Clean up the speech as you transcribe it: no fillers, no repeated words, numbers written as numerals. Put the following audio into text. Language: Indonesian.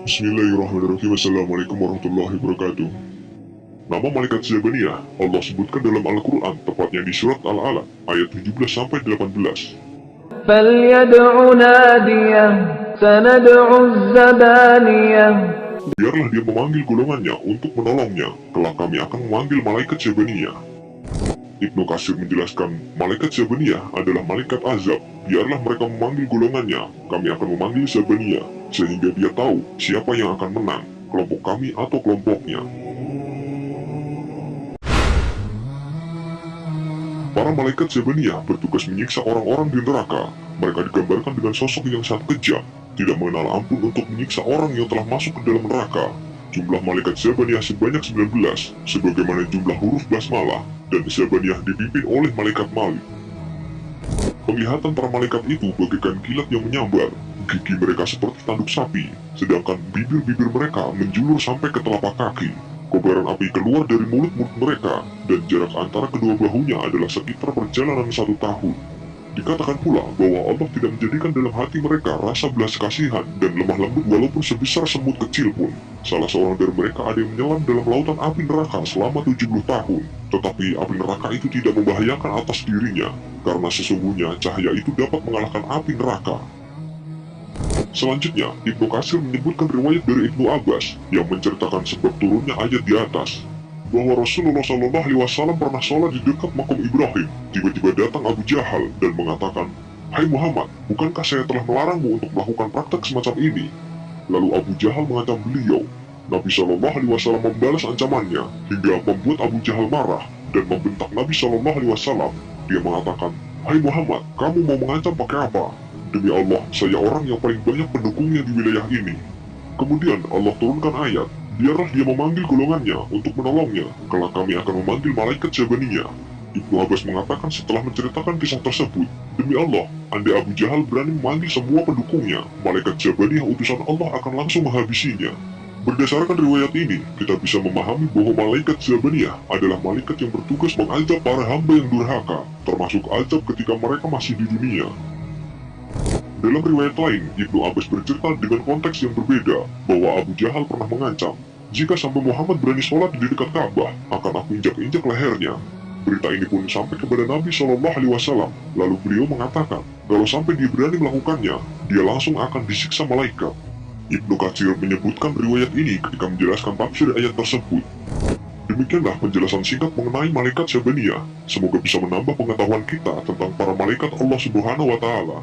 Bismillahirrahmanirrahim. Assalamualaikum warahmatullahi wabarakatuh. Nama malaikat Zabaniyah Allah sebutkan dalam Al-Quran, tepatnya di surat Al-Alaq ayat 17-18. فليدع ناديه سندع الزبانية. Biarlah dia memanggil golongannya untuk menolongnya, kelak kami akan memanggil malaikat Zabaniyah. Ibnu Katsir menjelaskan, malaikat Zabaniyah adalah malaikat azab. Biarlah mereka memanggil golongannya, kami akan memanggil Zabaniyah, sehingga dia tahu siapa yang akan menang, kelompok kami atau kelompoknya. Para malaikat Zabaniyah bertugas menyiksa orang-orang di neraka. Mereka digambarkan dengan sosok yang sangat kejam, tidak mengenal ampun untuk menyiksa orang yang telah masuk ke dalam neraka. Jumlah malaikat Zabaniyah sebanyak 19, sebagaimana jumlah huruf basmalah, dan Zabaniyah dipimpin oleh malaikat Malik. Penglihatan para malaikat itu bagaikan kilat yang menyambar, gigi mereka seperti tanduk sapi, sedangkan bibir-bibir mereka menjulur sampai ke telapak kaki. Kobaran api keluar dari mulut-mulut mereka, dan jarak antara kedua bahunya adalah sekitar perjalanan 1 tahun. Dikatakan pula bahwa Allah tidak menjadikan dalam hati mereka rasa belas kasihan dan lemah lembut walaupun sebesar semut kecil pun. Salah seorang dari mereka ada yang menyelam dalam lautan api neraka selama 70 tahun. Tetapi api neraka itu tidak membahayakan atas dirinya, karena sesungguhnya cahaya itu dapat mengalahkan api neraka. Selanjutnya, Ibnu Katsir menyebutkan riwayat dari Ibnu Abbas yang menceritakan sebab turunnya ayat di atas, bahwa Rasulullah SAW pernah sholat di dekat makam Ibrahim. Tiba-tiba datang Abu Jahal dan mengatakan, "Hai Muhammad, bukankah saya telah melarangmu untuk melakukan praktek semacam ini?" Lalu Abu Jahal mengancam beliau. Nabi SAW membalas ancamannya hingga membuat Abu Jahal marah dan membentak Nabi SAW. Dia mengatakan, "Hai Muhammad, kamu mau mengancam pakai apa? Demi Allah, saya orang yang paling banyak pendukungnya di wilayah ini." Kemudian Allah turunkan ayat, biarlah dia memanggil golongannya untuk menolongnya, kelak kami akan memanggil malaikat Zabaniyah. Ibnu Abbas mengatakan setelah menceritakan kisah tersebut, demi Allah, andai Abu Jahal berani memanggil semua pendukungnya, malaikat Zabaniyah utusan Allah akan langsung menghabisinya. Berdasarkan riwayat ini, kita bisa memahami bahwa malaikat Zabaniyah adalah malaikat yang bertugas mengazab para hamba yang durhaka, termasuk azab ketika mereka masih di dunia. Dalam riwayat lain, Ibnu Abbas bercerita dengan konteks yang berbeda, bahwa Abu Jahal pernah mengancam, "Jika sampai Muhammad berani sholat di dekat Ka'bah, akan aku injak-injak lehernya." Berita ini pun sampai kepada Nabi SAW, lalu beliau mengatakan, kalau sampai dia berani melakukannya, dia langsung akan disiksa malaikat. Ibnu Katsir menyebutkan riwayat ini ketika menjelaskan tafsir ayat tersebut. Demikianlah penjelasan singkat mengenai malaikat Zabaniyah. Semoga bisa menambah pengetahuan kita tentang para malaikat Allah Subhanahu wa Ta'ala.